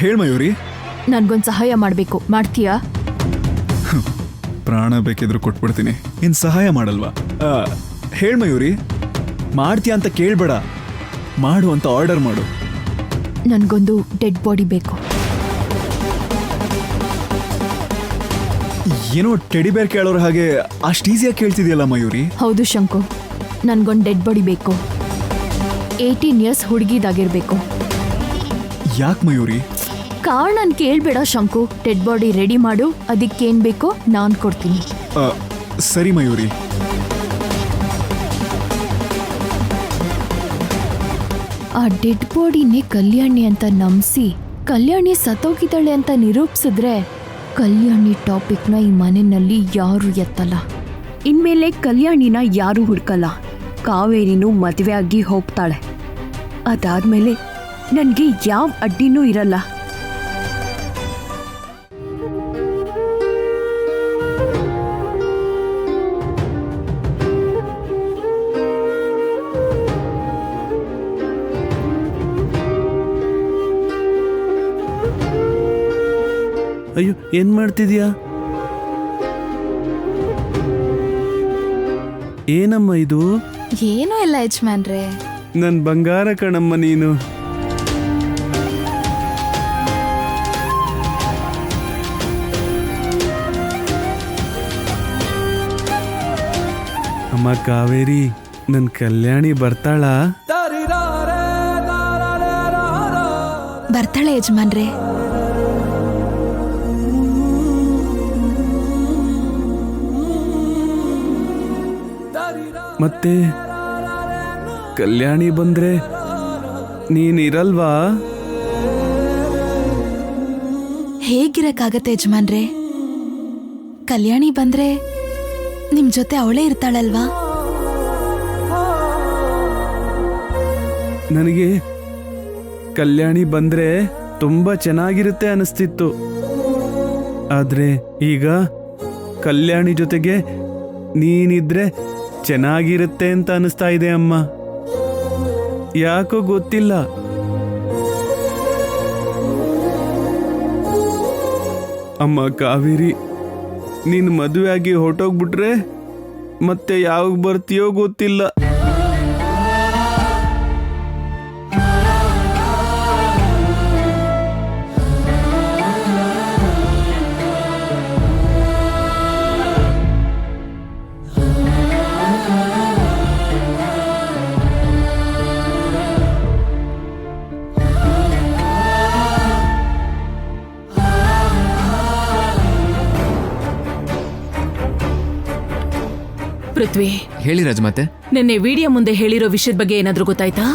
ಹೇಳ್ ಮಯೂರಿ. ನನ್ಗೊಂದು ಸಹಾಯ ಮಾಡಬೇಕು, ಮಾಡ್ತೀಯಾ? ಪ್ರಾಣ ಬೇಕಿದ್ರು ಕೊಟ್ಬಿಡ್ತೀನಿ, ಇನ್ ಸಹಾಯ ಮಾಡಲ್ವಾ? ಹೇಳ್ ಮಯೂರಿ, ಮಾಡ್ತೀಯಾ ಅಂತ ಕೇಳ್ಬೇಡ, ಮಾಡು ಅಂತ ಆರ್ಡರ್ ಮಾಡು. ನನ್ಗೊಂದು ಡೆಡ್ ಬಾಡಿ ಬೇಕು. ಏನೋ ಟೆಡಿ ಬೇರ್ ಕೇಳೋರ ಹಾಗೆ ಅಷ್ಟು ಈಸಿಯಾಗಿ ಕೇಳ್ತಿದ್ಯಲ್ಲ ಮಯೂರಿ. ಹೌದು ಶಂಕು, ನನ್ಗೊಂದು ಡೆಡ್ ಬಾಡಿ ಬೇಕು. 18 ಇಯರ್ಸ್ ಹುಡುಗಿದಾಗಿರ್ಬೇಕು. ಯಾಕೆ ಮಯೂರಿ? ಕಾರಣ ಕೇಳ್ಬೇಡ ಶಂಕು, ಡೆಡ್ ಬಾಡಿ ರೆಡಿ ಮಾಡು, ಅದಕ್ಕೇನ್ ಬೇಕೋ ನಾನ್ ಕೊಡ್ತೀನಿ. ಸರಿ ಮಯೂರಿ. ಆ ಡೆಡ್ ಬಾಡಿನೇ ಕಲ್ಯಾಣಿ ಅಂತ ನಂಬಿಸಿ ಕಲ್ಯಾಣಿ ಸತ್ತೋಗಿದ್ದಾಳೆ ಅಂತ ನಿರೂಪಿಸಿದ್ರೆ ಕಲ್ಯಾಣಿ ಟಾಪಿಕ್ನ ಈ ಮನೆಯಲ್ಲಿ ಯಾರು ಎತ್ತಲ್ಲ. ಇನ್ಮೇಲೆ ಕಲ್ಯಾಣಿನ ಯಾರು ಹುಡ್ಕಲ್ಲ. ಕಾವೇರಿನೂ ಮದುವೆ ಆಗಿ ಹೋಗ್ತಾಳೆ. ಅದಾದ್ಮೇಲೆ ನನ್ಗೆ ಯಾವ ಅಡ್ಡಿನೂ ಇರಲ್ಲ. ಅಯ್ಯೋ, ಏನ್ ಮಾಡ್ತಿದ್ಯಾ? ಏನಮ್ಮ ಇದು? ಏನೂ ಇಲ್ಲ ಯಜಮಾನ್ರೆ. ನನ್ ಬಂಗಾರ ಕಣಮ್ಮ ನೀನು. ಅಮ್ಮ ಕಾವೇರಿ, ನನ್ ಕಲ್ಯಾಣಿ ಬರ್ತಾಳಾ? ಬರ್ತಾಳೆ ಯಜಮಾನ್ರೆ. ಮತ್ತೆ ಕಲ್ಯಾಣಿ ಬಂದ್ರೆ ನೀನಿರಲ್ವಾ? ಹೇಗಿರಕ್ಕಾಗತ್ತೆ ಯಜಮಾನ್ರೆ? ಕಲ್ಯಾಣಿ ಬಂದ್ರೆ ನಿಮ್ ಜೊತೆ ಅವಳೇ ಇರ್ತಾಳಲ್ವಾ? ನನಗೆ ಕಲ್ಯಾಣಿ ಬಂದ್ರೆ ತುಂಬಾ ಚೆನ್ನಾಗಿರುತ್ತೆ ಅನಿಸ್ತಿತ್ತು. ಆದ್ರೆ ಈಗ ಕಲ್ಯಾಣಿ ಜೊತೆಗೆ ನೀನಿದ್ರೆ ಚೆನ್ನಾಗಿರುತ್ತೆ ಅಂತ ಅನಿಸ್ತಾ ಇದೆ ಅಮ್ಮ. ಯಾಕೋ ಗೊತ್ತಿಲ್ಲ. ಅಮ್ಮ ಕಾವೇರಿ, ನೀನು ಮದುವೆ ಆಗಿ ಹೊರಟೋಗ್ಬಿಟ್ರೆ ಮತ್ತೆ ಯಾವಾಗ ಬರ್ತೀಯೋ ಗೊತ್ತಿಲ್ಲ. ಪೃಥ್ವಿ, ಹೇಳಿ ರಾಜಮಾತೆ. ನಿನ್ನೆ ವಿಡಿಯೋ ಮುಂದೆ ಹೇಳಿರೋ ವಿಷಯದ ಬಗ್ಗೆ ಏನಾದ್ರೂ ಗೊತ್ತಾಯ್ತಾ?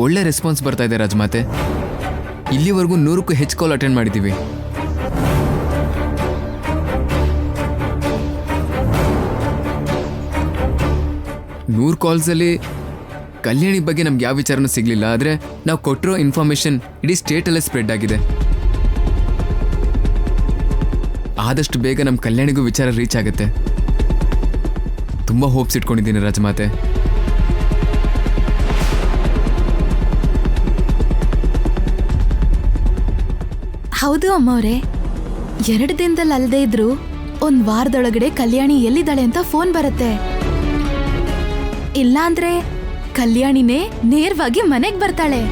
ಒಳ್ಳೆ ರೆಸ್ಪಾನ್ಸ್ ಬರ್ತಾ ಇದೆ ರಾಜಮಾತೆ. ಇಲ್ಲಿವರೆಗೂ 100ಕ್ಕೂ ಹೆಚ್ಚು ಕಾಲ್ ಅಟೆಂಡ್ ಮಾಡಿದ್ದೀವಿ. ನೂರು ಕಾಲ್ಸಲ್ಲಿ ಕಲ್ಯಾಣಿ ಬಗ್ಗೆ ನಮ್ಗೆ ಯಾವ ವಿಚಾರನೂ ಸಿಗಲಿಲ್ಲ. ಆದರೆ ನಾವು ಕೊಟ್ಟಿರೋ ಇನ್ಫಾರ್ಮೇಷನ್ ಇಡೀ ಸ್ಟೇಟಲ್ಲೇ ಸ್ಪ್ರೆಡ್ ಆಗಿದೆ. ಆದಷ್ಟು ಬೇಗ ನಮ್ಮ ಕಲ್ಯಾಣಿಗೂ ವಿಚಾರ ರೀಚ್ ಆಗುತ್ತೆ. ತುಂಬ ಹೋಪ್ಸ್ ಇಟ್ಕೊಂಡಿದ್ದೀನಿ ರಾಜಮಾತೆ. ಹೌದು ಅಮ್ಮವ್ರೆ, 2 ದಿನದಲ್ಲಿ ಅಲ್ಲದೆ ಇದ್ರು 1 ವಾರದೊಳಗಡೆ ಕಲ್ಯಾಣಿ ಎಲ್ಲಿದ್ದಾಳೆ ಅಂತ ಫೋನ್ ಬರುತ್ತೆ. ಇಲ್ಲಾಂದ್ರೆ ಕಲ್ಯಾಣಿನೇ ನೇರವಾಗಿ ಮನೆಗೆ ಬರ್ತಾಳೆ.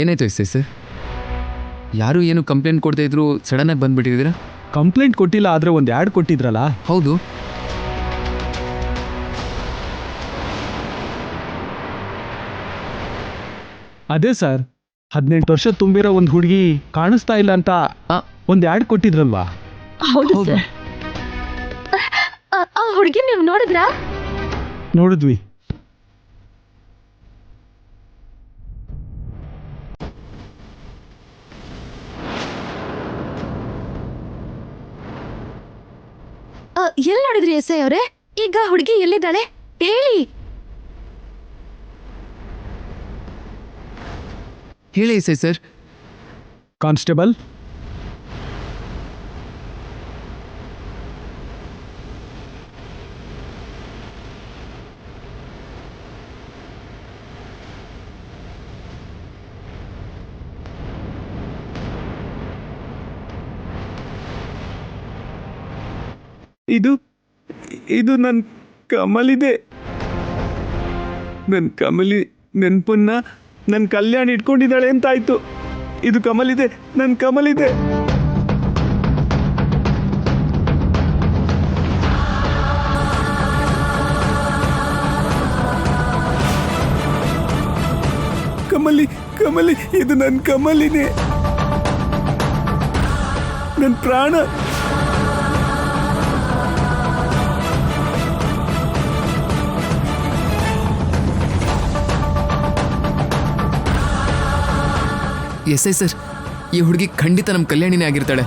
ಏನಾಯ್ತು ಎಸ್ ಐ ಸರ್? ಯಾರು ಏನು ಕಂಪ್ಲೇಂಟ್ ಕೊಡ್ತಾ ಇದ್ರು, ಸಡನ್ನಾಗಿ ಬಂದ್ಬಿಟ್ಟಿದ್ದೀರಾ? ಕಂಪ್ಲೇಂಟ್ ಕೊಟ್ಟಿಲ್ಲ, ಆದರೆ ಒಂದು ಆ್ಯಡ್ ಕೊಟ್ಟಿದ್ರಲ್ಲ? ಹೌದು. ಅದೇ ಸರ್, 18 ವರ್ಷ ತುಂಬಿರೋ ಒಂದು ಹುಡುಗಿ ಕಾಣಿಸ್ತಾ ಇಲ್ಲ ಅಂತ ಒಂದು ಆ್ಯಡ್ ಕೊಟ್ಟಿದ್ರಲ್ವಾ? ಹೌದು ಸರ್. ಆ ಹುಡುಗಿ ನೀವು ನೋಡಿದ್ರಾ? ನೋಡಿದ್ವಿ. ಎಲ್ಲಿ ನೋಡಿದ್ರಿ ಎಸ್ ಐ ಅವರೇ? ಈಗ ಹುಡುಗಿ ಎಲ್ಲಿದ್ದಾಳೆ ಹೇಳಿ. ಹೇಳಿ ಎಸ್ ಐ ಸರ್. ಕಾನ್ಸ್ಟೇಬಲ್, ಇದು ನನ್ನ ಕಮಲಿದೆ. ನನ್ನ ಕಮಲಿ ನೆನಪನ್ನ ನನ್ನ ಕಲ್ಯಾಣಿ ಇಟ್ಕೊಂಡಿದ್ದಾಳೆ ಅಂತ ಆಯ್ತು. ಇದು ಕಮಲಿದೆ, ನನ್ನ ಕಮಲಿದೆ. ಕಮಲಿ ಕಮಲಿ, ಇದು ನನ್ನ ಕಮಲಿದೆ, ನನ್ನ ಪ್ರಾಣ. ಎಸ್ ಐ ಸರ್, ಈ ಹುಡುಗಿ ಖಂಡಿತ ನಮ್ಮ ಕಲ್ಯಾಣಿನೇ ಆಗಿರ್ತಾಳೆ.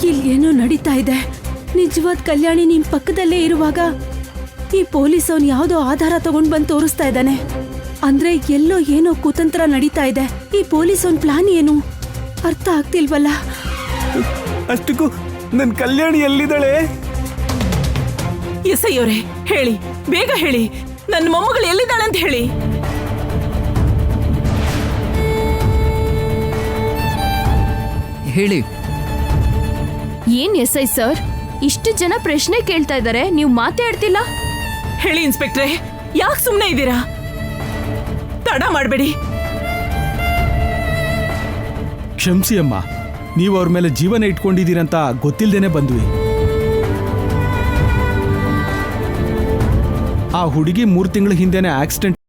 ಇಲ್ಲಿ ಏನೋ ನಡೀತಾ ಇದೆ. ನಿಜವಾದ ಕಲ್ಯಾಣಿ ನಿಮ್ ಪಕ್ಕದಲ್ಲೇ ಇರುವಾಗ ಈ ಪೊಲೀಸ್ ಅವನ್ ಯಾವ್ದೋ ಆಧಾರ ತಗೊಂಡ್ ಬಂದು ತೋರಿಸ್ತಾ ಇದ್ದಾನೆ. ಅಂದ್ರೆ ಎಲ್ಲೋ ಏನೋ ಕುತಂತ್ರ ನಡೀತಾ ಇದೆ. ಈ ಪೊಲೀಸ್ ಅವನ್ ಪ್ಲಾನ್ ಏನು ಅರ್ಥ ಆಗ್ತಿಲ್ವಲ್ಲ. ಅಷ್ಟಕ್ಕೂ ನನ್ನ ಕಲ್ಯಾಣಿ ಎಲ್ಲಿದ್ದಾಳೆ? ಎಸ್ ಐ ಅವರೇ, ಹೇಳಿ, ಬೇಗ ಹೇಳಿ, ನನ್ನ ಮೊಮ್ಮಗಳು ಎಲ್ಲಿದ್ದಾಳೆ ಅಂತ ಹೇಳಿ. ಹೇಳಿ. ಏನ್ ಎಸ್ ಐ ಸರ್, ಇಷ್ಟು ಜನ ಪ್ರಶ್ನೆ ಕೇಳ್ತಾ ಇದ್ದಾರೆ, ನೀವು ಮಾತಾಡ್ತಿಲ್ಲ? ಹೇಳಿ ಇನ್ಸ್ಪೆಕ್ಟ್ರೆ, ಯಾಕೆ ಸುಮ್ಮನೆ ಇದ್ದೀರಾ? ತಡ ಮಾಡಬೇಡಿ. ಕ್ಷಮಿಸಿ ಅಮ್ಮ, ನೀವು ಅವ್ರ ಮೇಲೆ ಜೀವನ ಇಟ್ಕೊಂಡಿದ್ದೀರಂತ ಗೊತ್ತಿಲ್ದೇನೆ ಬಂದ್ವಿ. ಆ ಹುಡುಗಿ 3 ತಿಂಗಳ ಹಿಂದೆನೆ ಆಕ್ಸಿಡೆಂಟ್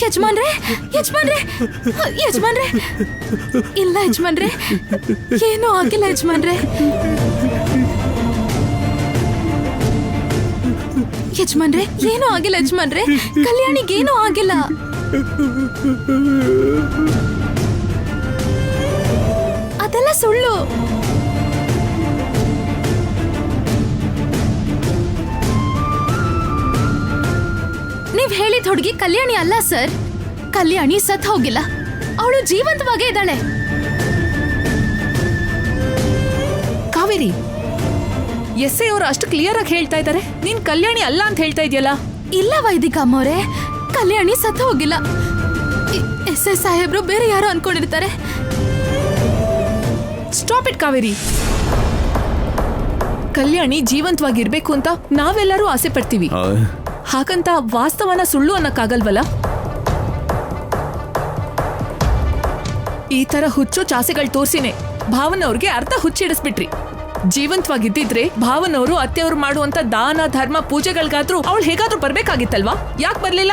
ಯಜಮಾನ್ರೆ, ಯಜಮಾನ್ರೆ, ಯಜಮಾನ್ರೆ, ಇಲ್ಲ ಯಜಮಾನ್ರೆ, ಏನೂ ಆಗಿಲ್ಲ ಯಜಮಾನ್ರೆ. ಯಜಮಾನ್ರೆ, ಏನೂ ಆಗಿಲ್ಲ ಯಜಮಾನ್ರೆ, ಕಲ್ಯಾಣಿಗೇನೂ ಆಗಿಲ್ಲ. ಅದೆಲ್ಲ ಸುಳ್ಳು. ನೀವ್ ಹೇಳಿದ ಹುಡುಗಿ ಕಲ್ಯಾಣಿ ಅಲ್ಲ ಸರ್. ಕಲ್ಯಾಣಿ ಸತ್ ಹೋಗಿಲ್ಲ, ಅವಳು ಜೀವಂತವಾಗೇ ಇದ್ದಾಳೆ. ಕಾವೇರಿ, ಎಸ್ ಐ ಅವರು ಅಷ್ಟು ಕ್ಲಿಯರ್ ಆಗಿ ಹೇಳ್ತಾ ಇದ್ದಾರೆ, ನೀನ್ ಕಲ್ಯಾಣಿ ಅಲ್ಲ ಅಂತ ಹೇಳ್ತಾ ಇದೆಯಲ್ಲ? ಇಲ್ಲ ವೈದಿಕ ಅಮ್ಮವ್ರೆ, ಕಲ್ಯಾಣಿ ಸತ್ ಹೋಗಿಲ್ಲ. ಎಸ್ ಐ ಸಾಹೇಬ್ರು ಬೇರೆ ಯಾರೋ ಅನ್ಕೊಂಡಿರ್ತಾರೆ. Stop it Kaveri. ಕಲ್ಯಾಣಿ ಜೀವಂತವಾಗಿರ್ಬೇಕು ಅಂತ ನಾವೆಲ್ಲರೂ ಆಸೆ ಪಡ್ತೀವಿ. ಹಾಗಂತ ವಾಸ್ತವನ ಸುಳ್ಳು ಅನ್ನಕ್ಕಾಗಲ್ವಲ್ಲ. ಈ ತರ ಹುಚ್ಚು ಚಾಸೆಗಳು ತೋರ್ಸಿನೇ ಭಾವನ ಅವ್ರಿಗೆ ಅರ್ಥ ಹುಚ್ಚಿಡಿಸ್ಬಿಟ್ರಿ. ಜೀವಂತವಾಗಿದ್ದಿದ್ರೆ ಭಾವನವರು ಅತ್ತೆಯವರು ಮಾಡುವಂತ ದಾನ ಧರ್ಮ ಪೂಜೆಗಳಿಗಾದ್ರೂ ಅವಳು ಹೇಗಾದ್ರೂ ಬರ್ಬೇಕಾಗಿತ್ತಲ್ವಾ? ಯಾಕೆ ಬರ್ಲಿಲ್ಲ?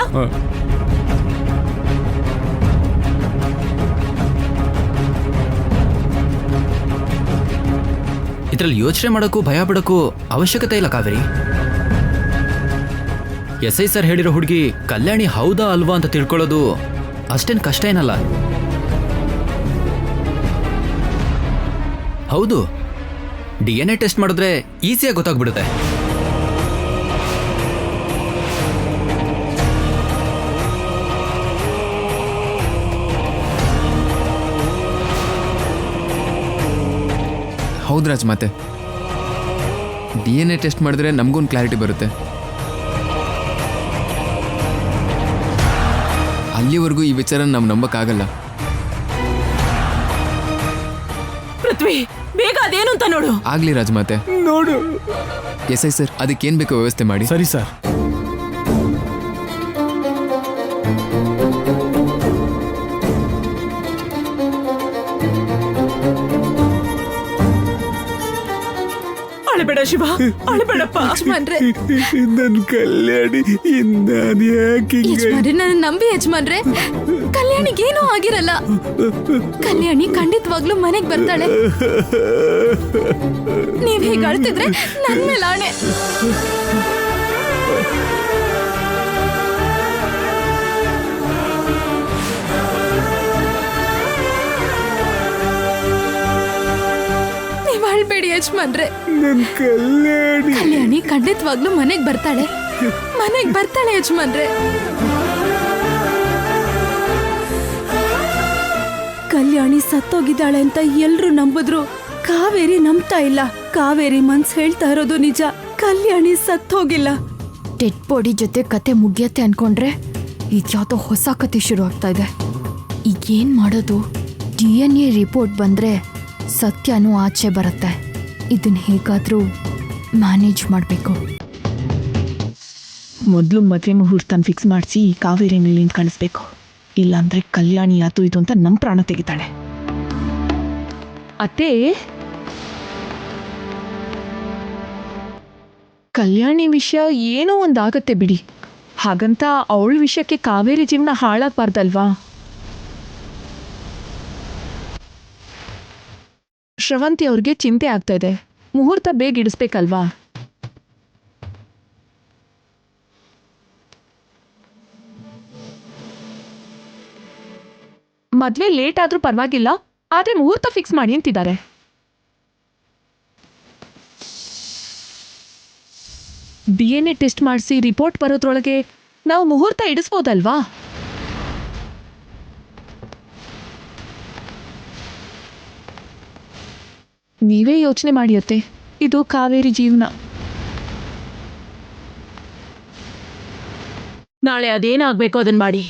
ಇದ್ರಲ್ಲಿ ಯೋಚನೆ ಮಾಡೋಕ್ಕೂ ಭಯ ಪಡೋಕ್ಕೂ ಅವಶ್ಯಕತೆ ಇಲ್ಲ ಕಾವೇರಿ. ಎಸ್ ಐ ಸರ್ ಹೇಳಿರೋ ಹುಡುಗಿ ಕಲ್ಯಾಣಿ ಹೌದಾ ಅಲ್ವಾ ಅಂತ ತಿಳ್ಕೊಳ್ಳೋದು ಅಷ್ಟೇನು ಕಷ್ಟ ಏನಲ್ಲ. ಹೌದು, DNA ಟೆಸ್ಟ್ ಮಾಡಿದ್ರೆ ಈಸಿಯಾಗಿ ಗೊತ್ತಾಗ್ಬಿಡುತ್ತೆ. ಹೌದು ರಾಜ್, ಮತ್ತೆ DNA ಟೆಸ್ಟ್ ಮಾಡಿದ್ರೆ ನಮಗೊಂದು ಕ್ಲಾರಿಟಿ ಬರುತ್ತೆ. ಅಲ್ಲಿವರೆಗೂ ಈ ವಿಚಾರ ನಾವು ನಂಬಕ್ಕಾಗಲ್ಲ. ಪೃಥ್ವಿ, ಬೇಗ ಅದೇನು ಅಂತ ನೋಡು. ಆಗ್ಲಿ ರಾಜ್, ಮತ್ತೆ ನೋಡು. ಎಸ್ ಐ ಸರ್, ಅದಕ್ಕೇನು ಬೇಕೋ ವ್ಯವಸ್ಥೆ ಮಾಡಿ. ಸರಿ ಸರ್. ಅಳಬೇಡ ಶಿವ, ಅಳಬೇಡಪ್ಪ. ಯಜಮಾನ್ರೆ, ನನ್ ಕಲ್ಯಾಣಿ ನಾನು ಯಾಕೆ ಯಜಮಾನ್ರೆ, ನನ್ನ ನಂಬಿ ಯಜಮಾನ್ರೆ. ಕಲ್ಯಾಣಿಗೇನೂ ಆಗಿರಲ್ಲ. ಕಲ್ಯಾಣಿ ಖಂಡಿತವಾಗ್ಲೂ ಮನೆಗ್ ಬರ್ತಾಳೆ. ನೀವ್ ಹೀಗೆ ಅಳ್ತಿದ್ರೆ ನನ್ ಮೇಲೆ ಆಣೆ. ನೀವ್ ಅಳ್ಬೇಡಿ ಯಜಮಾನ್ರೆ. ನನ್ ಕಲ್ಯಾಣಿ ಕಲ್ಯಾಣಿ ಖಂಡಿತವಾಗ್ಲೂ ಮನೆಗ್ ಬರ್ತಾಳೆ. ಮನೆಗ್ ಬರ್ತಾಳೆ ಯಜಮಾನ್ರೆ. ಕಲ್ಯಾಣಿ ಸತ್ತೋಗಿದ್ದಾಳೆ ಅಂತ ಎಲ್ರು ನಂಬಿದ್ರು. ಕಾವೇರಿ ನಂಬ್ತಾ ಇಲ್ಲ. ಕಾವೇರಿ ಮನ್ಸ್ ಹೇಳ್ತಾ ಇರೋದು ನಿಜ. ಕಲ್ಯಾಣಿ ಸತ್ತೋಗಿಲ್ಲ. ಡೆಡ್ ಬಾಡಿ ಜೊತೆ ಕತೆ ಮುಗಿಯತ್ತೆ ಅನ್ಕೊಂಡ್ರೆ ಇದ್ಯಾವುದೋ ಹೊಸ ಕತೆ ಶುರು ಆಗ್ತಾ ಇದೆ. ಈಗೇನ್ ಮಾಡೋದು? DNA ರಿಪೋರ್ಟ್ ಬಂದ್ರೆ ಸತ್ಯನೂ ಆಚೆ ಬರುತ್ತೆ. ಇದನ್ನ ಹೇಗಾದ್ರೂ ಮ್ಯಾನೇಜ್ ಮಾಡಬೇಕು. ಮೊದಲು ಮದುವೆ ಮುಹೂರ್ತನ ಫಿಕ್ಸ್ ಮಾಡಿಸಿ ಕಾವೇರಿ ನಿಲ್ಲಿಂದ ಕಳಿಸ್ಬೇಕು. ಇಲ್ಲಾಂದ್ರೆ ಕಲ್ಯಾಣಿ ಆತು ಇದು ಅಂತ ನಮ್ಮ ಪ್ರಾಣ ತೆಗಿತಾಳೆ. ಅತ್ತೆ, ಕಲ್ಯಾಣಿ ವಿಷಯ ಏನೋ ಒಂದಾಗತ್ತೆ ಬಿಡಿ. ಹಾಗಂತ ಅವಳ ವಿಷಯಕ್ಕೆ ಕಾವೇರಿ ಜೀವನ ಹಾಳಾಗಬಾರ್ದಲ್ವಾ? ಶ್ರವಂತಿ ಅವ್ರಿಗೆ ಚಿಂತೆ ಆಗ್ತಾ ಇದೆ. ಮುಹೂರ್ತ ಬೇಗ ಇಡಿಸ್ಬೇಕಲ್ವಾ? ಮದ್ವೆ ಲೇಟ್ ಆದ್ರೂ ಪರವಾಗಿಲ್ಲ, ಆದ್ರೆ ಮುಹೂರ್ತ ಫಿಕ್ಸ್ ಮಾಡಿ ಅಂತಿದ್ದಾರೆ. DNA ಟೆಸ್ಟ್ ಮಾಡಿಸಿ ರಿಪೋರ್ಟ್ ಬರೋದ್ರೊಳಗೆ ನಾವು ಮುಹೂರ್ತ ಇಡಿಸ್ಬೋದಲ್ವಾ? ನೀವೇ ಯೋಚನೆ ಮಾಡಿಯತ್ತೆ. ಇದು ಕಾವೇರಿ ಜೀವನ. ನಾಳೆ ಅದೇನಾಗ್ಬೇಕು ಅದನ್ನ ಮಾಡಿ.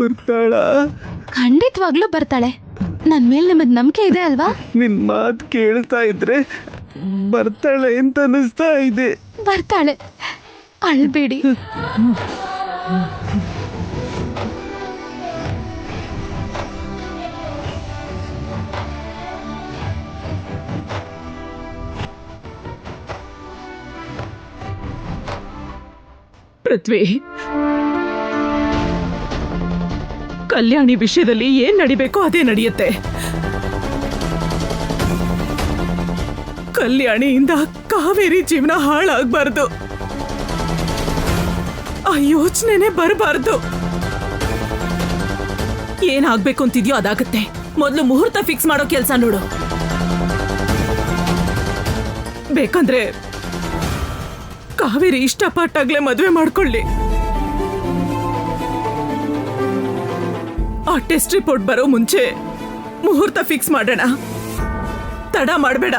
ಬರ್ತಾಳ? ಖಂಡಿತವಾಗ್ಲೂ ಬರ್ತಾಳೆ. ನನ್ ಮೇಲೆ ನಿಮಗ್ ನಂಬಿಕೆ ಇದೆ ಅಲ್ವಾ? ನಿನ್ ಮಾತು ಕೇಳ್ತಾ ಇದ್ರೆ ಬರ್ತಾಳೆ ಅಂತ ಅನಿಸ್ತಾ ಇದೆ. ಬರ್ತಾಳೆ, ಅಳ್ಬೇಡಿ. ಪೃಥ್ವಿ, ಕಲ್ಯಾಣಿ ವಿಷಯದಲ್ಲಿ ಏನ್ ನಡಿಬೇಕೋ ಅದೇ ನಡೆಯುತ್ತೆ. ಕಲ್ಯಾಣಿಯಿಂದ ಕಾವೇರಿ ಜೀವನ ಹಾಳಾಗಬಾರ್ದು. ಆ ಯೋಚನೆನೇ ಬರಬಾರ್ದು. ಏನಾಗ್ಬೇಕು ಅಂತಿದ್ಯೋ ಅದಾಗತ್ತೆ. ಮೊದಲು ಮುಹೂರ್ತ ಫಿಕ್ಸ್ ಮಾಡೋ ಕೆಲಸ ನೋಡು. ಬೇಕಂದ್ರೆ ಕಾವೇರಿ ಇಷ್ಟಪಟ್ಟಾಗ್ಲೇ ಮದುವೆ ಮಾಡ್ಕೊಳ್ಳಿ. ಆ ಟೆಸ್ಟ್ ರಿಪೋರ್ಟ್ ಬರೋ ಮುಂಚೆ ಮುಹೂರ್ತ ಫಿಕ್ಸ್ ಮಾಡೋಣ. ತಡ ಮಾಡಬೇಡ.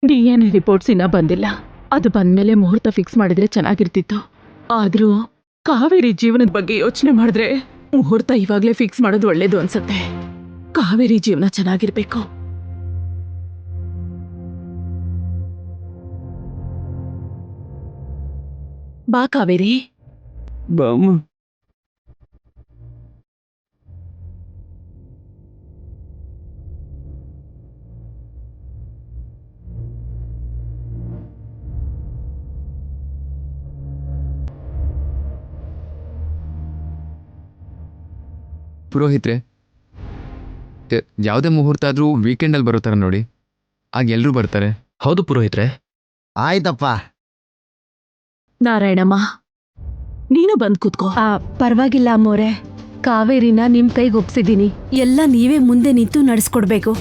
DNA ರಿಪೋರ್ಟ್ಸ್ ಇನ್ನೂ ಬಂದಿಲ್ಲ. ಅದು ಬಂದ್ಮೇಲೆ ಮುಹೂರ್ತ ಫಿಕ್ಸ್ ಮಾಡಿದ್ರೆ ಚೆನ್ನಾಗಿರ್ತಿತ್ತು. ಆದ್ರೂ ಕಾವೇರಿ ಜೀವನದ ಬಗ್ಗೆ ಯೋಚನೆ ಮಾಡಿದ್ರೆ ಮುಹೂರ್ತ ಇವಾಗ್ಲೇ ಫಿಕ್ಸ್ ಮಾಡೋದು ಒಳ್ಳೇದು ಅನ್ಸುತ್ತೆ. ಕಾವೇರಿ ಜೀವನ ಚೆನ್ನಾಗಿರ್ಬೇಕು. ಬಾ ಕಾವೇರಿ. ಬಾಮ್ಮ. ಪುರೋಹಿತ್ರೆ, ಯಾವುದೇ ಮುಹೂರ್ತ ಆದರೂ ವೀಕೆಂಡಲ್ಲಿ ಬರೋ ಥರ ನೋಡಿ, ಆಗ ಎಲ್ಲರೂ ಬರ್ತಾರೆ. ಹೌದು ಪುರೋಹಿತ್ರೆ. ಆಯ್ತಪ್ಪ. ನಾರಾಯಣಮ್ಮ, ನೀನು ಬಂದ್ ಕೂತ್ಕೋ. ಪರವಾಗಿಲ್ಲ ಅಮ್ಮೋರೆ, ಕಾವೇರಿನ ನಿಮ್ ಕೈಗೆ ಒಪ್ಸಿದ್ದೀನಿ. ಎಲ್ಲ ನೀವೇ ಮುಂದೆ ನಿಂತು ನಡೆಸ್ಕೊಡ್ಬೇಕು.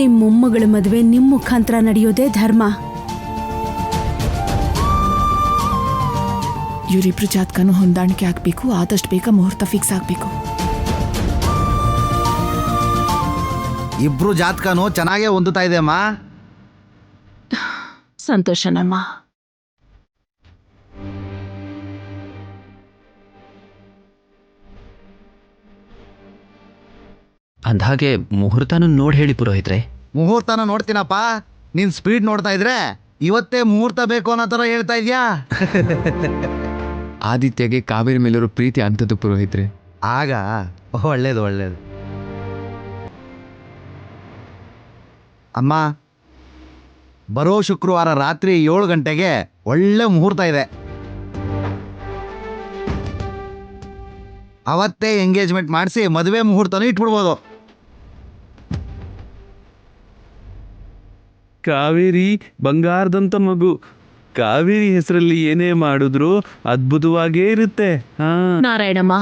ನಿಮ್ ಮೊಮ್ಮಗಳ ಮದುವೆ ನಿಮ್ ಮುಖಾಂತರ ನಡೆಯೋದೇ ಧರ್ಮ. ಇವರಿಬ್ರು ಜಾತಕನೂ ಹೊಂದಾಣಿಕೆ ಆಗ್ಬೇಕು. ಆದಷ್ಟು ಬೇಗ ಮುಹೂರ್ತ ಫಿಕ್ಸ್ ಆಗ್ಬೇಕು. ಇಬ್ರು ಜಾತಕನೂ ಚೆನ್ನಾಗೇ ಹೊಂದುತ್ತಾ ಇದೆ ಅಮ್ಮ. ಸಂತೋಷನಮ್ಮ. ಅಂದ್ಹಾಗೆ ಮುಹೂರ್ತನೂ ನೋಡಿ ಹೇಳಿ ಪುರೋಹಿತ್ರೆ. ಮುಹೂರ್ತನ ನೋಡ್ತೀನಪ್ಪ. ನೀನ್ ಸ್ಪೀಡ್ ನೋಡ್ತಾ ಇದ್ರೆ ಇವತ್ತೇ ಮುಹೂರ್ತ ಬೇಕು ಅನ್ನೋ ಥರ ಹೇಳ್ತಾ ಇದೆಯಾ? ಆದಿತ್ಯಗೆ ಕಾವೇರಿ ಮೇಲಿರೋ ಪ್ರೀತಿ ಅಂಥದ್ದು ಪುರೋಹಿತ್ರೆ. ಆಗ ಒಳ್ಳೇದು ಒಳ್ಳೇದು. ಅಮ್ಮ, ಬರೋ ಶುಕ್ರವಾರ ರಾತ್ರಿ 7 ಗಂಟೆಗೆ ಒಳ್ಳೆ ಮುಹೂರ್ತ ಇದೆ. ಅವತ್ತೇ ಎಂಗೇಜ್ಮೆಂಟ್ ಮಾಡಿಸಿ ಮದುವೆ ಮುಹೂರ್ತನೂ ಇಟ್ಬಿಡ್ಬೋದು. ಕಾವೇರಿ ಬಂಗಾರದಂತ ಮಗು. ಕಾವೇರಿ ಹೆಸರಲ್ಲಿ ಏನೇ ಮಾಡಿದ್ರು ಅದ್ಭುತವಾಗೇ ಇರುತ್ತೆ. ನಾರಾಯಣಮ್ಮ,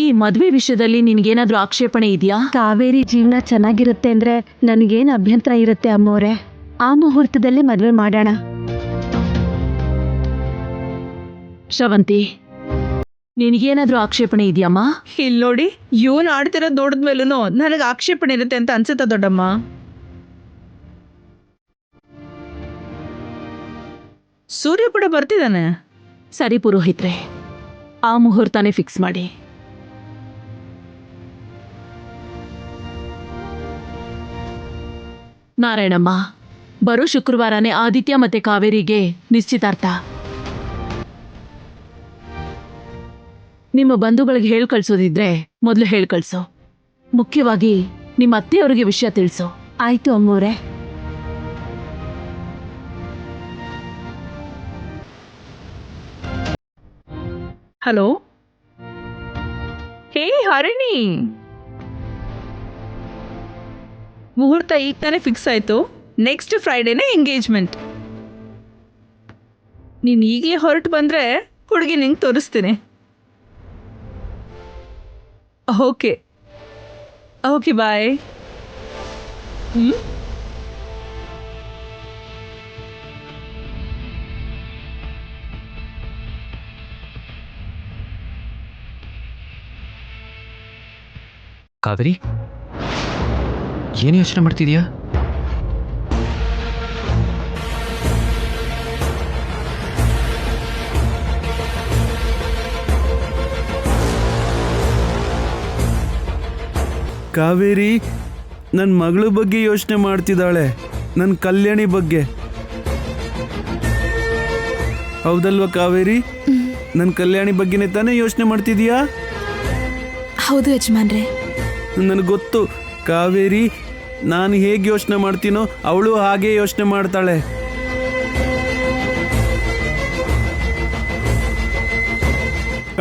ಈ ಮದ್ವೆ ವಿಷಯದಲ್ಲಿ ನಿನ್ಗೇನಾದ್ರೂ ಆಕ್ಷೇಪಣೆ ಇದೆಯಾ? ಕಾವೇರಿ ಜೀವನ ಚೆನ್ನಾಗಿರುತ್ತೆ ಅಂದ್ರೆ ನನಗೇನು ಅಭ್ಯಂತರ ಇರುತ್ತೆ ಅಮ್ಮೋರೆ. ಆ ಮುಹೂರ್ತದಲ್ಲೇ ಮದುವೆ ಮಾಡೋಣ. ಶ್ರವಂತಿ, ನಿನಗೇನಾದ್ರೂ ಆಕ್ಷೇಪಣೆ ಇದೆಯಮ್ಮ? ಇಲ್ಲಿ ನೋಡಿ, ಇವನು ಆಡ್ತಿರೋದು ನೋಡಿದ್ಮೇಲೂ ನನಗೆ ಆಕ್ಷೇಪಣೆ ಇರುತ್ತೆ ಅಂತ ಅನ್ಸುತ್ತ ದೊಡ್ಡಮ್ಮ. ಸೂರ್ಯ ಕೂಡ ಬರ್ತಿದ್ದಾನೆ. ಸರಿ ಪುರೋಹಿತ್ರೆ, ಆ ಮುಹೂರ್ತನೇ ಫಿಕ್ಸ್ ಮಾಡಿ. ನಾರಾಯಣಮ್ಮ, ಬರೋ ಶುಕ್ರವಾರನೇ ಆದಿತ್ಯ ಮತ್ತೆ ಕಾವೇರಿಗೆ ನಿಶ್ಚಿತಾರ್ಥ. ನಿಮ್ಮ ಬಂಧುಗಳಿಗೆ ಹೇಳ್ ಕಳ್ಸೋದಿದ್ರೆ ಮೊದಲು ಹೇಳ್ ಕಳ್ಸೋ. ಮುಖ್ಯವಾಗಿ ನಿಮ್ಮ ಅತ್ತೆಯವರಿಗೆ ವಿಷಯ ತಿಳಿಸೋ. ಆಯ್ತು ಅಮ್ಮೋರೆ. ಹಲೋ. ಹೇ ಹರಿಣಿ, ಮುಹೂರ್ತ ಈಗ ತಾನೇ ಫಿಕ್ಸ್ ಆಯಿತು. ನೆಕ್ಸ್ಟ್ ಫ್ರೈಡೇನೇ ಎಂಗೇಜ್ಮೆಂಟ್. ನೀನು ಈಗಲೇ ಹೊರಟು ಬಂದರೆ ಹುಡುಗಿ ನಿಂಗೆ ತೋರಿಸ್ತೀನಿ. ಓಕೆ ಓಕೆ, ಬಾಯ್. ಕಾವೇರಿ, ಏನು ಯೋಚನೆ ಮಾಡ್ತಿದ್ಯಾ? ಕಾವೇರಿ ನನ್ನ ಮಗಳ ಬಗ್ಗೆ ಯೋಚನೆ ಮಾಡ್ತಿದ್ದಾಳೆ, ನನ್ನ ಕಲ್ಯಾಣಿ ಬಗ್ಗೆ. ಹೌದಲ್ವಾ ಕಾವೇರಿ? ನನ್ನ ಕಲ್ಯಾಣಿ ಬಗ್ಗೆನೇ ತಾನೇ ಯೋಚನೆ ಮಾಡ್ತಿದೀಯಾ? ಹೌದು ಯಜಮಾನ್ರೆ. ನನಗೆ ಗೊತ್ತು ಕಾವೇರಿ, ನಾನು ಹೇಗೆ ಯೋಚನೆ ಮಾಡ್ತೀನೋ ಅವಳು ಹಾಗೆ ಯೋಚನೆ ಮಾಡ್ತಾಳೆ.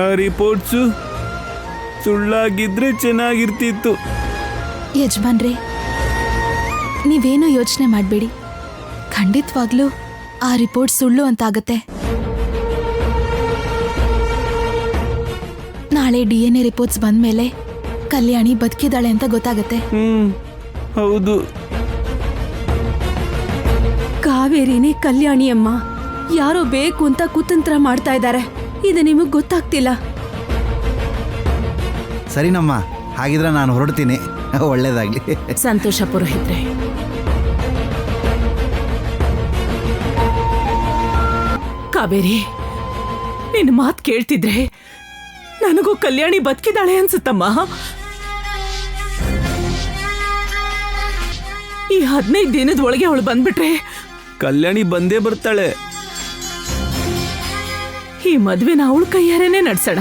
ಆ ರಿಪೋರ್ಟ್ಸು ಸುಳ್ಳಾಗಿದ್ರೆ ಚೆನ್ನಾಗಿರ್ತಿತ್ತು. ಯಜಮಾನ್ರೆ, ನೀವೇನು ಯೋಚನೆ ಮಾಡಬೇಡಿ. ಖಂಡಿತವಾಗ್ಲೂ ಆ ರಿಪೋರ್ಟ್ ಸುಳ್ಳು ಅಂತಾಗತ್ತೆ. ನಾಳೆ DNA ರಿಪೋರ್ಟ್ಸ್ ಬಂದ್ಮೇಲೆ ಕಲ್ಯಾಣಿ ಬದುಕಿದಾಳೆ ಅಂತ ಗೊತ್ತಾಗತ್ತೆ. ಹೌದು. ಕಾವೇರಿನೇ ಕಲ್ಯಾಣಿ ಅಮ್ಮ. ಯಾರೋ ಬೇಕು ಅಂತ ಕುತಂತ್ರ ಮಾಡ್ತಾ ಇದ್ದಾರೆ. ಇದು ನಿಮಗ್ ಗೊತ್ತಾಗ್ತಿಲ್ಲ. ಸರಿನಮ್ಮ, ಹಾಗಿದ್ರೆ ನಾನು ಹೊರಡ್ತೀನಿ. ಒಳ್ಳೇದಾಗ್ಲಿ. ಸಂತೋಷ ಪುರೋಹಿತ್ರೆ. ಕಾವೇರಿ, ನಿನ್ನ ಮಾತು ಕೇಳ್ತಿದ್ರೆ ನನಗೂ ಕಲ್ಯಾಣಿ ಬದುಕಿದಾಳೆ ಅನ್ಸುತ್ತಮ್ಮ. ಈ 15 ದಿನದ ಒಳಗೆ ಅವಳು ಬಂದ್ಬಿಟ್ರೆ ಕಲ್ಯಾಣಿ ಬಂದೇ ಬರ್ತಾಳೆ. ಈ ಮದ್ವೆನ ಅವಳ ಕೈಯಾರೇನೆ ನಡ್ಸೋಣ.